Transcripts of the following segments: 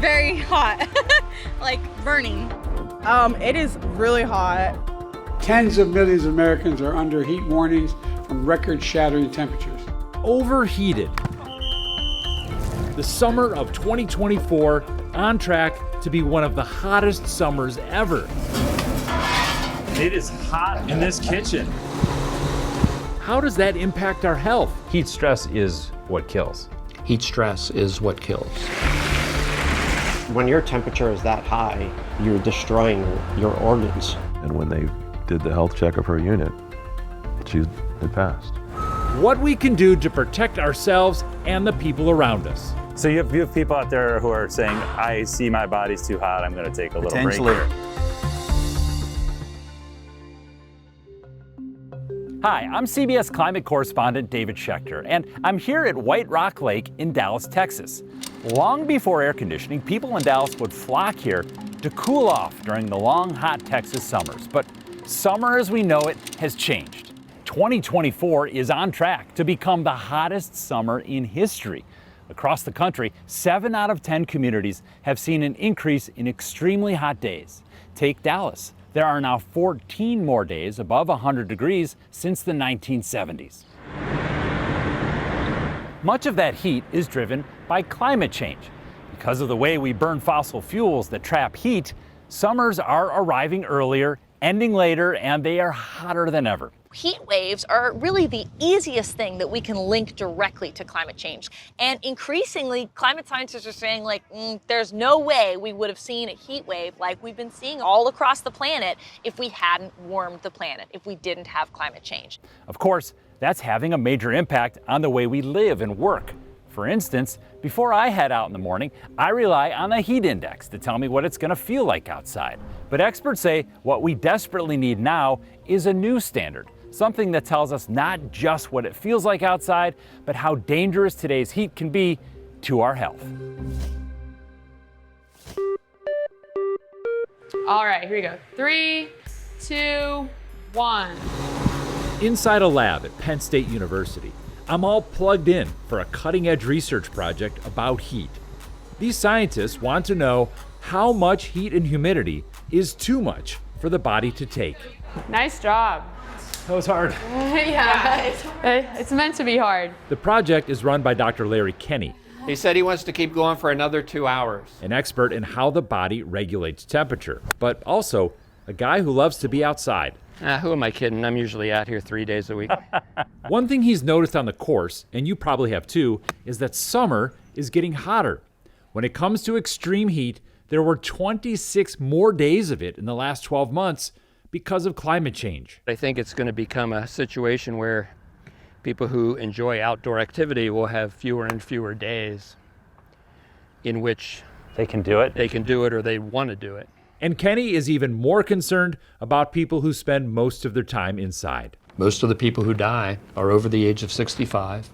very hot, like burning. It is really hot. Tens of millions of Americans are under heat warnings from record-shattering temperatures. Overheated. The summer of 2024 on track to be one of the hottest summers ever. It is hot in this kitchen. How does that impact our health? Heat stress is what kills. Heat stress is what kills. When your temperature is that high, you're destroying your organs. And when they did the health check of her unit, she had passed. What we can do to protect ourselves and the people around us. So you have people out there who are saying, I see my body's too hot, I'm going to take a little break here. Hi, I'm CBS climate correspondent David Schechter, and I'm here at White Rock Lake in Dallas, Texas. Long before air conditioning, people in Dallas would flock here to cool off during the long, hot Texas summers. But summer as we know it has changed. 2024 is on track to become the hottest summer in history. Across the country, 7 out of 10 communities have seen an increase in extremely hot days. Take Dallas. There are now 14 more days above 100 degrees since the 1970s. Much of that heat is driven by climate change. Because of the way we burn fossil fuels that trap heat, summers are arriving earlier, ending later, and they are hotter than ever. Heat waves are really the easiest thing that we can link directly to climate change. And increasingly, climate scientists are saying, there's no way we would have seen a heat wave like we've been seeing all across the planet if we hadn't warmed the planet, if we didn't have climate change. Of course, that's having a major impact on the way we live and work. For instance, before I head out in the morning, I rely on the heat index to tell me what it's going to feel like outside. But experts say what we desperately need now is a new standard. Something that tells us not just what it feels like outside, but how dangerous today's heat can be to our health. All right, here we go. 3, 2, 1. Inside a lab at Penn State University, I'm all plugged in for a cutting-edge research project about heat. These scientists want to know how much heat and humidity is too much for the body to take. Nice job. That was hard. It's meant to be hard. The project is run by Dr. Larry Kenny, He said he wants to keep going for another 2 hours. an expert in how the body regulates temperature, but also a guy who loves to be outside. Who am I kidding? I'm usually out here 3 days a week. One thing he's noticed on the course, and you probably have too, is that summer is getting hotter. When it comes to extreme heat, there were 26 more days of it in the last 12 months because of climate change. I think it's going to become a situation where people who enjoy outdoor activity will have fewer and fewer days in which They can do it. they can do it or they want to do it. And Kenny is even more concerned about people who spend most of their time inside. Most of the people who die are over the age of 65.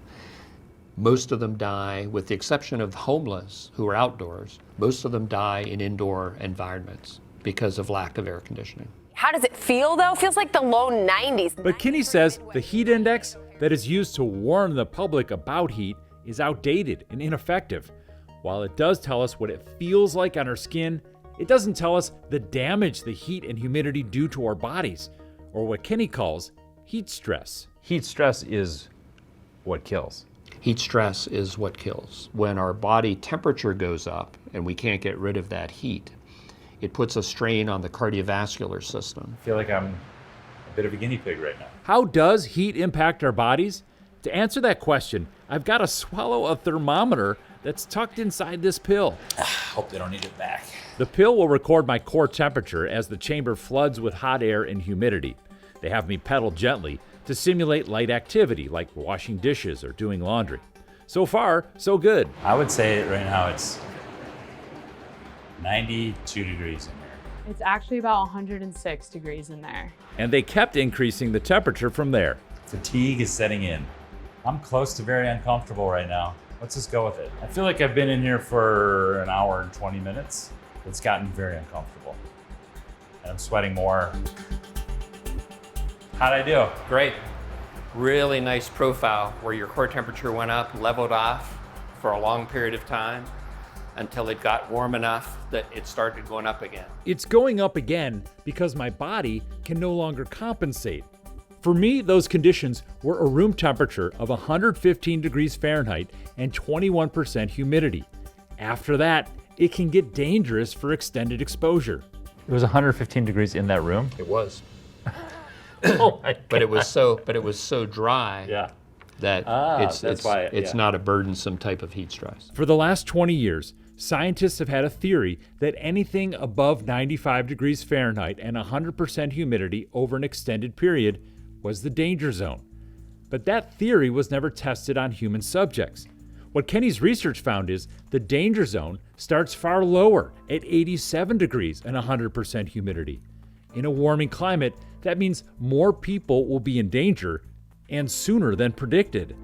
Most of them die, with the exception of homeless who are outdoors, most of them die in indoor environments because of lack of air conditioning. How does it feel, though? Feels like the low 90s. But Kenny says the heat index that is used to warn the public about heat is outdated and ineffective. While it does tell us what it feels like on our skin, it doesn't tell us the damage the heat and humidity do to our bodies, or what Kenny calls heat stress. Heat stress is what kills. Heat stress is what kills. When our body temperature goes up and we can't get rid of that heat, it puts a strain on the cardiovascular system. I feel like I'm a bit of a guinea pig right now. How does heat impact our bodies? To answer that question, I've got to swallow a thermometer that's tucked inside this pill. Hope they don't need it back. The pill will record my core temperature as the chamber floods with hot air and humidity. They have me pedal gently to simulate light activity like washing dishes or doing laundry. So far, so good. I would say right now it's 92 degrees in here. It's actually about 106 degrees in there. And they kept increasing the temperature from there. Fatigue is setting in. I'm close to very uncomfortable right now. Let's just go with it. I feel like I've been in here for an hour and 20 minutes. It's gotten very uncomfortable. And I'm sweating more. How'd I do? Great. Really nice profile where your core temperature went up, leveled off for a long period of time. until it got warm enough that it started going up again. It's going up again because my body can no longer compensate. For me, those conditions were a room temperature of 115 degrees Fahrenheit and 21% humidity. After that, it can get dangerous for extended exposure. It was 115 degrees in that room? It was. Oh my God. But it was so dry that it's not a burdensome type of heat stress. For the last 20 years, scientists have had a theory that anything above 95 degrees Fahrenheit and 100% humidity over an extended period was the danger zone. But that theory was never tested on human subjects. What Kenny's research found is the danger zone starts far lower at 87 degrees and 100% humidity. In a warming climate, that means more people will be in danger and sooner than predicted.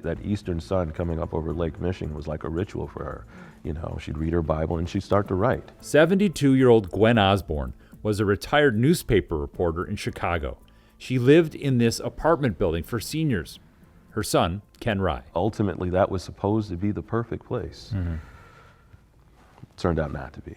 That eastern sun coming up over Lake Michigan was like a ritual for her. You know, she'd read her Bible and she'd start to write. 72-year-old Gwen Osborne was a retired newspaper reporter in Chicago. She lived in this apartment building for seniors. Her son, Ken Rye. Ultimately, that was supposed to be the perfect place. Turned out not to be.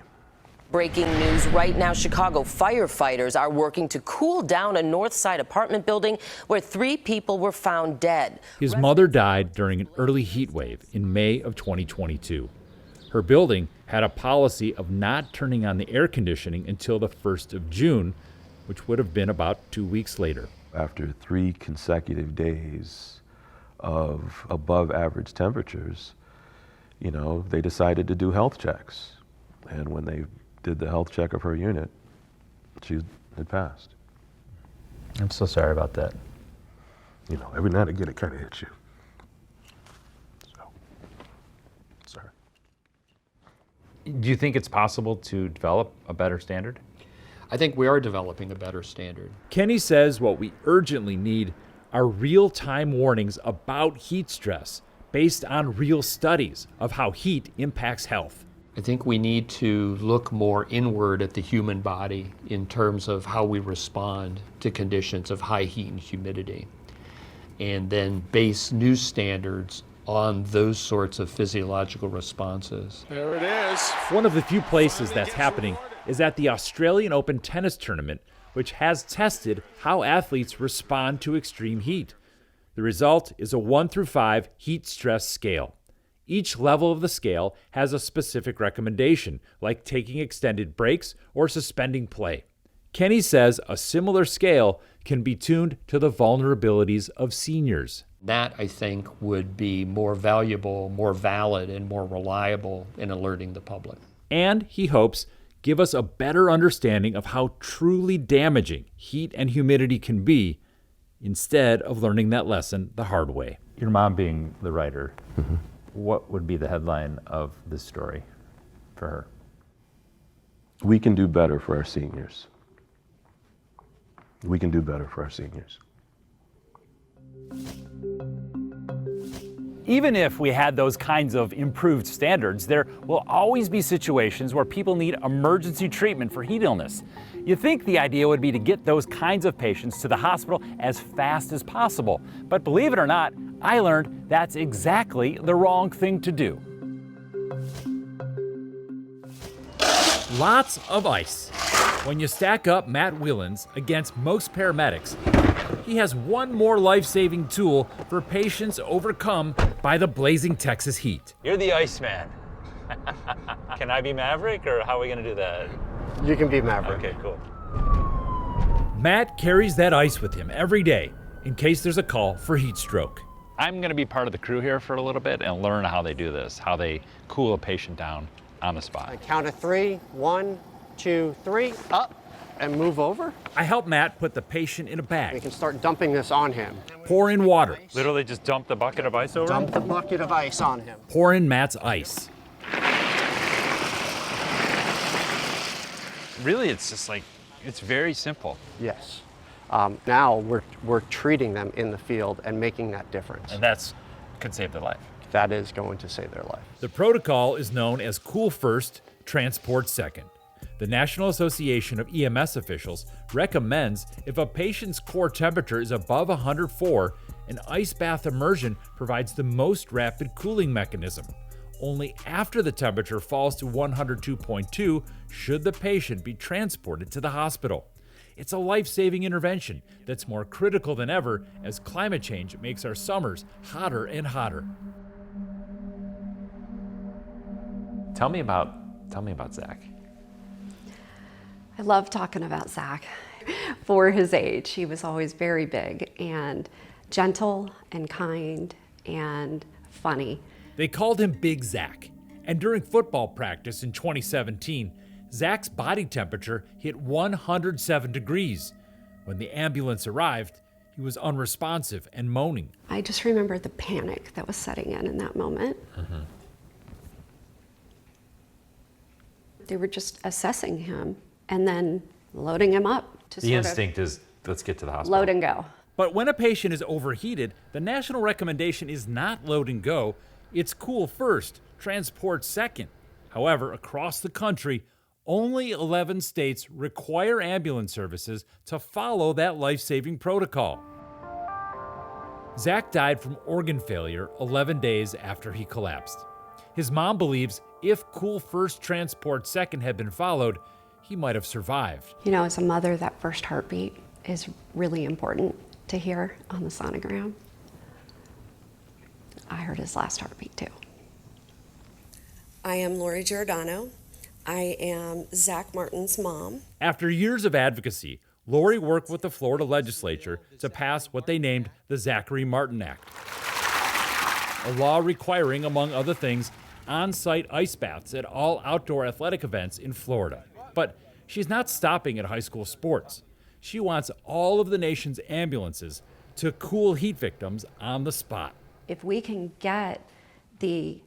Breaking news right now, Chicago firefighters are working to cool down a north side apartment building where 3 people were found dead. His mother died during an early heat wave in May of 2022. Her building had a policy of not turning on the air conditioning until the 1st of June, which would have been about 2 weeks later. After 3 consecutive days of above average temperatures, you know, they decided to do health checks. And when they did the health check of her unit, she had passed. I'm so sorry about that. You know, every now and again it kind of hits you. So, sorry. Do you think it's possible to develop a better standard? I think we are developing a better standard. Kenny says what we urgently need are real-time warnings about heat stress based on real studies of how heat impacts health. I think we need to look more inward at the human body in terms of how we respond to conditions of high heat and humidity, and then base new standards on those sorts of physiological responses. There it is. One of the few places that's happening is at the Australian Open tennis tournament, which has tested how athletes respond to extreme heat. The result is a 1 through 5 heat stress scale. Each level of the scale has a specific recommendation, like taking extended breaks or suspending play. Kenny says a similar scale can be tuned to the vulnerabilities of seniors. That, I think, would be more valuable, more valid, and more reliable in alerting the public. And, he hopes, give us a better understanding of how truly damaging heat and humidity can be, instead of learning that lesson the hard way. Your mom being the writer, what would be the headline of this story for her? We can do better for our seniors. We can do better for our seniors. Even if we had those kinds of improved standards, there will always be situations where people need emergency treatment for heat illness. You'd think the idea would be to get those kinds of patients to the hospital as fast as possible. But believe it or not, I learned that's exactly the wrong thing to do. Lots of ice. When you stack up Matt Willens against most paramedics, he has one more life-saving tool for patients overcome by the blazing Texas heat. You're the Iceman. Can I be Maverick, or how are we gonna do that? You can be Maverick. Okay, cool. Matt carries that ice with him every day in case there's a call for heat stroke. I'm gonna be part of the crew here for a little bit and learn how they do this, how they cool a patient down on the spot. I count of 3. 1, 2, 3. Up and move over. I help Matt put the patient in a We bag. can start dumping this on him. Pour in water. Literally just dump the bucket of ice over Dump him? the bucket of ice on him. Pour in Matt's ice. Really, it's just like, it's very simple. Yes. Now we're treating them in the field and making that difference. And that's could save their life. That is going to save their life. The protocol is known as Cool First, Transport Second. The National Association of EMS Officials recommends if a patient's core temperature is above 104, an ice bath immersion provides the most rapid cooling mechanism. Only after the temperature falls to 102.2 should the patient be transported to the hospital. It's a life-saving intervention that's more critical than ever as climate change makes our summers hotter and hotter. Tell me about Zach. I love talking about Zach. For his age, he was always very big and gentle and kind and funny. They called him Big Zach, and during football practice in 2017, Zach's body temperature hit 107 degrees. When the ambulance arrived, he was unresponsive and moaning. I just remember the panic that was setting in that moment. They were just assessing him and then loading him up to The instinct is, let's get to the hospital. load and go. But when a patient is overheated, the national recommendation is not load and go, it's cool first, transport second. However, across the country, only 11 states require ambulance services to follow that life-saving protocol. Zach died from organ failure 11 days after he collapsed. His mom believes if cool first, transport second had been followed, he might have survived. You know, as a mother, that first heartbeat is really important to hear on the sonogram. I heard his last heartbeat too. I am Lori Giordano. I am Zach Martin's mom. After years of advocacy, Lori worked with the Florida legislature to pass what they named the Zachary Martin Act, a law requiring, among other things, on-site ice baths at all outdoor athletic events in Florida. But she's not stopping at high school sports. She wants all of the nation's ambulances to cool heat victims on the spot. If we can get the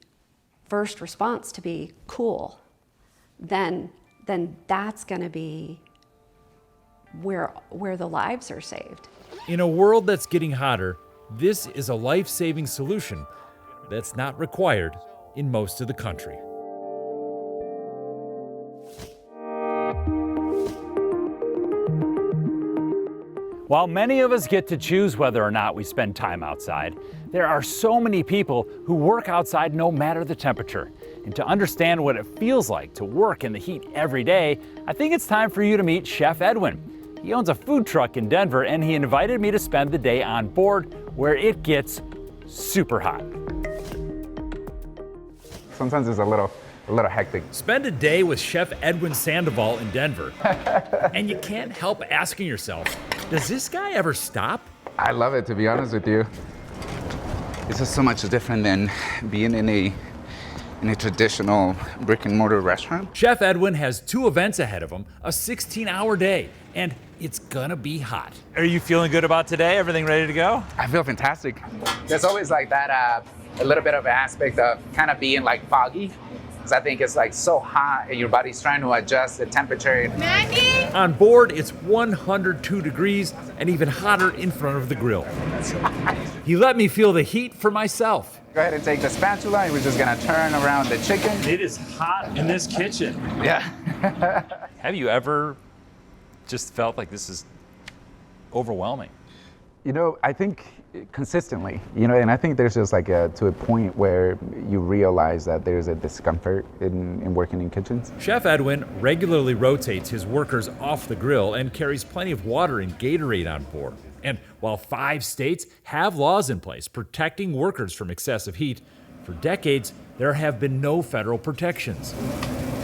first response to be cool, then that's going to be where the lives are saved. In a world that's getting hotter, this is a life-saving solution that's not required in most of the country. While many of us get to choose whether or not we spend time outside, there are so many people who work outside no matter the temperature. And to understand what it feels like to work in the heat every day, I think it's time for you to meet Chef Edwin. He owns a food truck in Denver, and he invited me to spend the day on board where it gets super hot. Sometimes it's a little hectic. Spend a day with Chef Edwin Sandoval in Denver, and you can't help asking yourself, does this guy ever stop? I love it, to be honest with you. This is so much different than being in a traditional brick and mortar restaurant. Chef Edwin has 2 events ahead of him, a 16-hour day, and it's gonna be hot. Are you feeling good about today? Everything ready to go? I feel fantastic. There's always like that, a little bit of an aspect of kind of being like foggy. Because I think it's like so hot and your body's trying to adjust the temperature. Maggie! On board, it's 102 degrees and even hotter in front of the grill. He let me feel the heat for myself. Go ahead and take the spatula and we're just gonna turn around the chicken. It is hot in this kitchen. Yeah. Have you ever just felt like this is overwhelming? You know, I think consistently, and I think there's just like to a point where you realize that there's a discomfort in working in kitchens. Chef Edwin regularly rotates his workers off the grill and carries plenty of water and Gatorade on board. And while 5 states have laws in place protecting workers from excessive heat, for decades there have been no federal protections.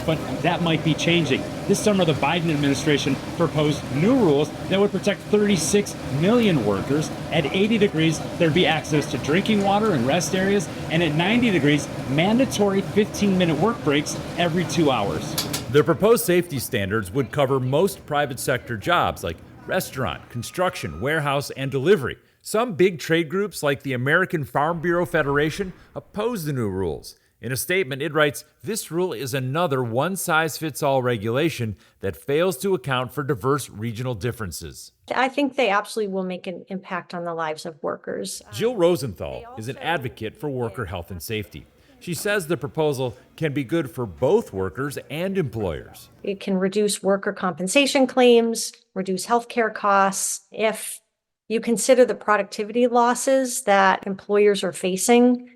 But that might be changing. This summer, the Biden administration proposed new rules that would protect 36 million workers. At 80 degrees, there'd be access to drinking water and rest areas, and at 90 degrees, mandatory 15-minute work breaks every 2 hours. The proposed safety standards would cover most private sector jobs like restaurant, construction, warehouse, and delivery. Some big trade groups like the American Farm Bureau Federation oppose the new rules. In a statement, it writes, "This rule is another one-size-fits-all regulation that fails to account for diverse regional differences." I think they absolutely will make an impact on the lives of workers. Jill Rosenthal is an advocate for worker health and safety. She says the proposal can be good for both workers and employers. It can reduce worker compensation claims, reduce healthcare costs. If you consider the productivity losses that employers are facing,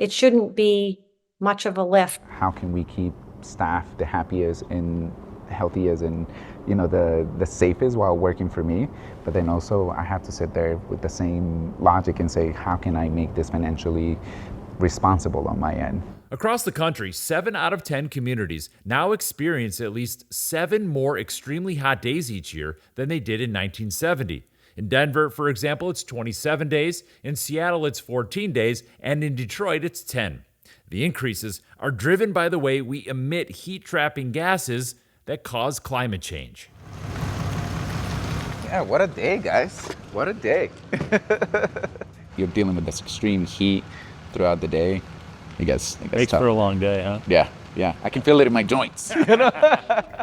it shouldn't be much of a lift. How can we keep staff the happiest and healthiest and the safest while working for me? But then also I have to sit there with the same logic and say, how can I make this financially responsible on my end? Across the country, 7 out of 10 communities now experience at least 7 more extremely hot days each year than they did in 1970. In Denver, for example, it's 27 days, in Seattle it's 14 days, and in Detroit it's 10. The increases are driven by the way we emit heat-trapping gases that cause climate change. Yeah, what a day, guys. What a day. You're dealing with this extreme heat throughout the day. I guess Makes tough. for a long day, huh? Yeah. I can feel it in my joints.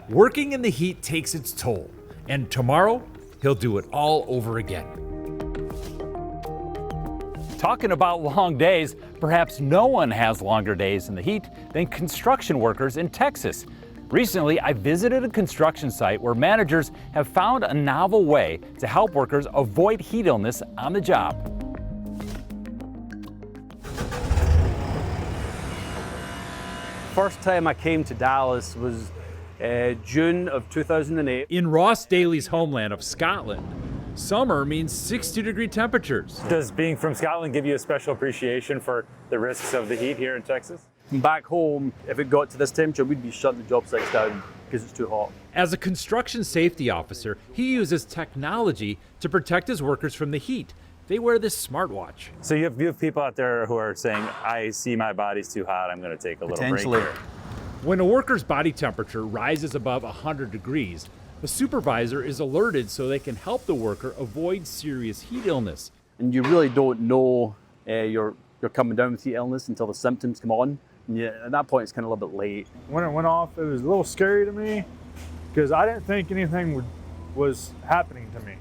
Working in the heat takes its toll, and tomorrow he'll do it all over again. Talking about long days, perhaps no one has longer days in the heat than construction workers in Texas. Recently, I visited a construction site where managers have found a novel way to help workers avoid heat illness on the job. First time I came to Dallas was June of 2008. In Ross Daly's homeland of Scotland, summer means 60-degree temperatures. Does being from Scotland give you a special appreciation for the risks of the heat here in Texas? Back home, if it got to this temperature, we'd be shutting the job sites down because it's too hot. As a construction safety officer, he uses technology to protect his workers from the heat. They wear this smartwatch. So you have people out there who are saying, I see my body's too hot, I'm going to take a little break here. When a worker's body temperature rises above 100 degrees, a supervisor is alerted so they can help the worker avoid serious heat illness. And you really don't know you're coming down with heat illness until the symptoms come on. And at that point, it's kind of a little bit late. When it went off, it was a little scary to me because I didn't think anything was happening to me.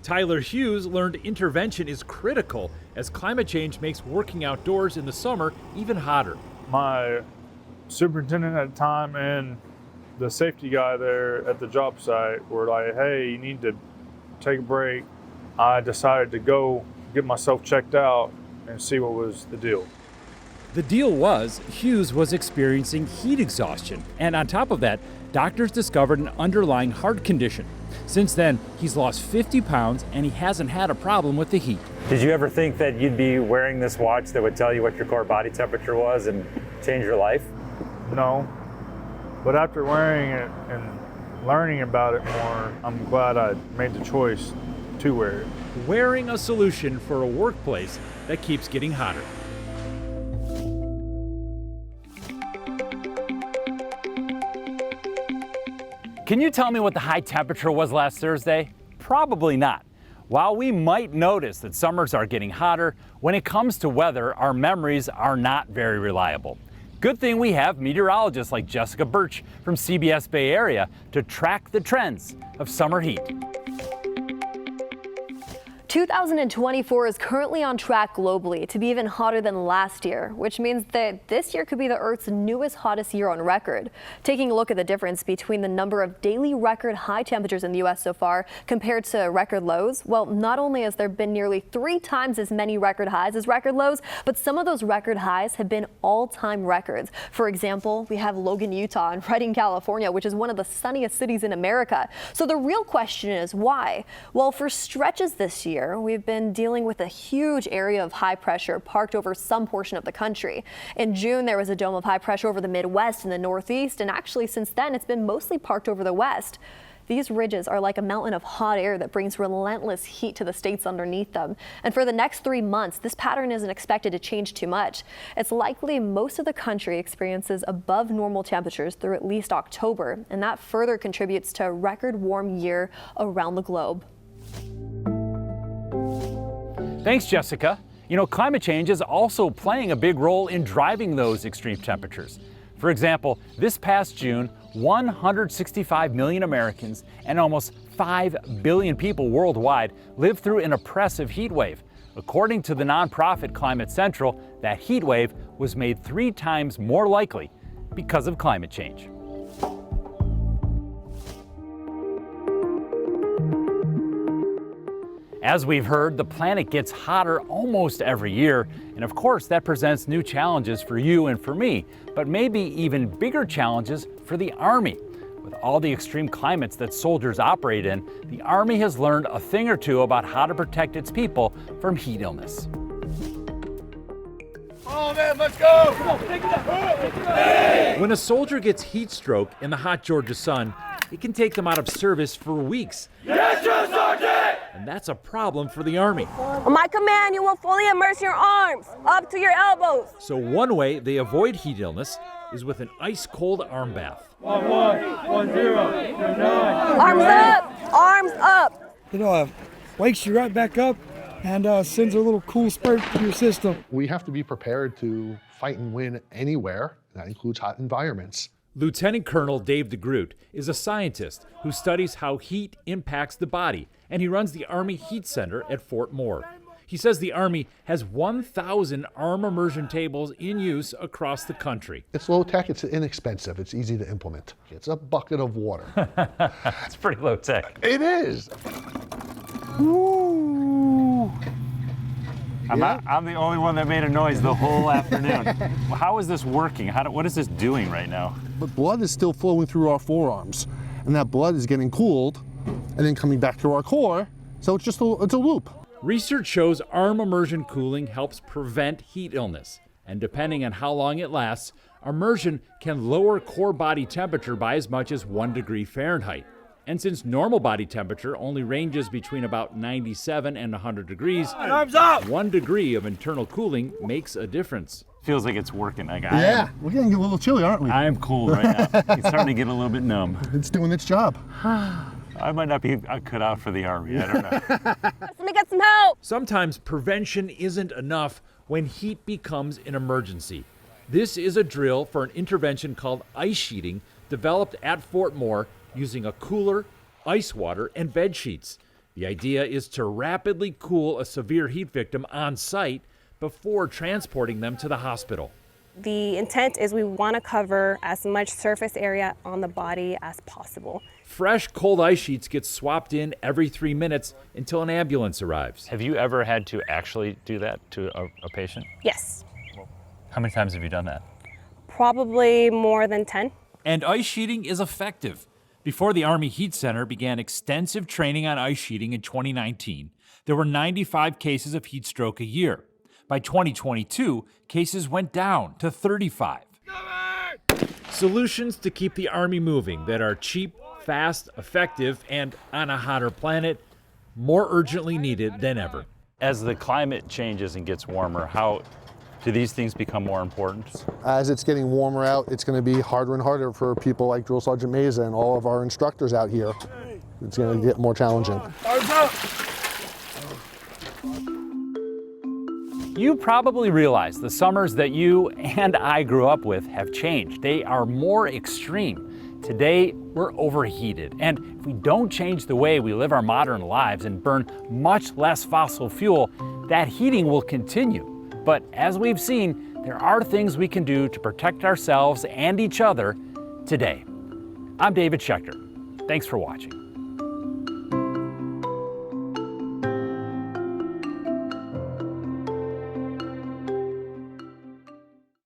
Tyler Hughes learned intervention is critical as climate change makes working outdoors in the summer even hotter. My superintendent at the time and the safety guy there at the job site were like, hey, you need to take a break. I decided to go get myself checked out and see what was the deal. The deal was Hughes was experiencing heat exhaustion, and on top of that, doctors discovered an underlying heart condition. Since then, he's lost 50 pounds and he hasn't had a problem with the heat. Did you ever think that you'd be wearing this watch that would tell you what your core body temperature was and change your life? No, but after wearing it and learning about it more, I'm glad I made the choice to wear it. Wearing a solution for a workplace that keeps getting hotter. Can you tell me what the high temperature was last Thursday? Probably not. While we might notice that summers are getting hotter, when it comes to weather, our memories are not very reliable. Good thing we have meteorologists like Jessica Birch from CBS Bay Area to track the trends of summer heat. 2024 is currently on track globally to be even hotter than last year, which means that this year could be the Earth's newest hottest year on record. Taking a look at the difference between the number of daily record high temperatures in the U.S. so far compared to record lows, well, not only has there been nearly 3 times as many record highs as record lows, but some of those record highs have been all-time records. For example, we have Logan, Utah, and Redding, California, which is one of the sunniest cities in America. So the real question is why? Well, for stretches this year, we've been dealing with a huge area of high pressure parked over some portion of the country. In June, there was a dome of high pressure over the Midwest and the Northeast, and actually since then, it's been mostly parked over the West. These ridges are like a mountain of hot air that brings relentless heat to the states underneath them. And for the next 3 months, this pattern isn't expected to change too much. It's likely most of the country experiences above normal temperatures through at least October, and that further contributes to a record warm year around the globe. Thanks, Jessica. You know, climate change is also playing a big role in driving those extreme temperatures. For example, this past June, 165 million Americans and almost 5 billion people worldwide lived through an oppressive heat wave. According to the nonprofit Climate Central, that heat wave was made 3 times more likely because of climate change. As we've heard, the planet gets hotter almost every year, and of course that presents new challenges for you and for me, but maybe even bigger challenges for the Army. With all the extreme climates that soldiers operate in, the Army has learned a thing or two about how to protect its people from heat illness. Oh man, let's go! Come on, take it up. When a soldier gets heat stroke in the hot Georgia sun, it can take them out of service for weeks. Yes, sir, Sergeant! And that's a problem for the Army. On my command, you will fully immerse your arms up to your elbows. So one way they avoid heat illness is with an ice-cold arm bath. 1-1, 1-0, 2-9. Arms up! Arms up! It wakes you right back up and sends a little cool spurt through your system. We have to be prepared to fight and win anywhere. That includes hot environments. Lieutenant Colonel Dave DeGroot is a scientist who studies how heat impacts the body, and he runs the Army Heat Center at Fort Moore. He says the Army has 1,000 arm immersion tables in use across the country. It's low tech, it's inexpensive, it's easy to implement. It's a bucket of water. It's pretty low tech. It is. Ooh. I'm the only one that made a noise the whole afternoon. How is this working? What is this doing right now? But blood is still flowing through our forearms, and that blood is getting cooled and then coming back to our core, so it's a loop. Research shows arm immersion cooling helps prevent heat illness, and depending on how long it lasts, immersion can lower core body temperature by as much as 1 degree Fahrenheit. And since normal body temperature only ranges between about 97 and 100 degrees, Arms up! 1 degree of internal cooling makes a difference. Feels like it's working. We're getting a little chilly, aren't we? I am cold right now. It's starting to get a little bit numb. It's doing its job. I might not be cut out for the Army. I don't know. Let me get some help. Sometimes prevention isn't enough when heat becomes an emergency. This is a drill for an intervention called ice sheeting, developed at Fort Moore using a cooler, ice water, and bed sheets. The idea is to rapidly cool a severe heat victim on site before transporting them to the hospital. The intent is we want to cover as much surface area on the body as possible. Fresh, cold ice sheets get swapped in every 3 minutes until an ambulance arrives. Have you ever had to actually do that to a patient? Yes. How many times have you done that? Probably more than 10. And ice sheeting is effective. Before the Army Heat Center began extensive training on ice sheeting in 2019, there were 95 cases of heat stroke a year. By 2022, cases went down to 35. Solutions to keep the Army moving that are cheap, fast, effective, and on a hotter planet, more urgently needed than ever. As the climate changes and gets warmer, how do these things become more important? As it's getting warmer out, it's going to be harder and harder for people like Drill Sergeant Mesa and all of our instructors out here. It's going to get more challenging. Arms up! You probably realize the summers that you and I grew up with have changed. They are more extreme. Today, we're overheated. And if we don't change the way we live our modern lives and burn much less fossil fuel, that heating will continue. But as we've seen, there are things we can do to protect ourselves and each other today. I'm David Schechter. Thanks for watching.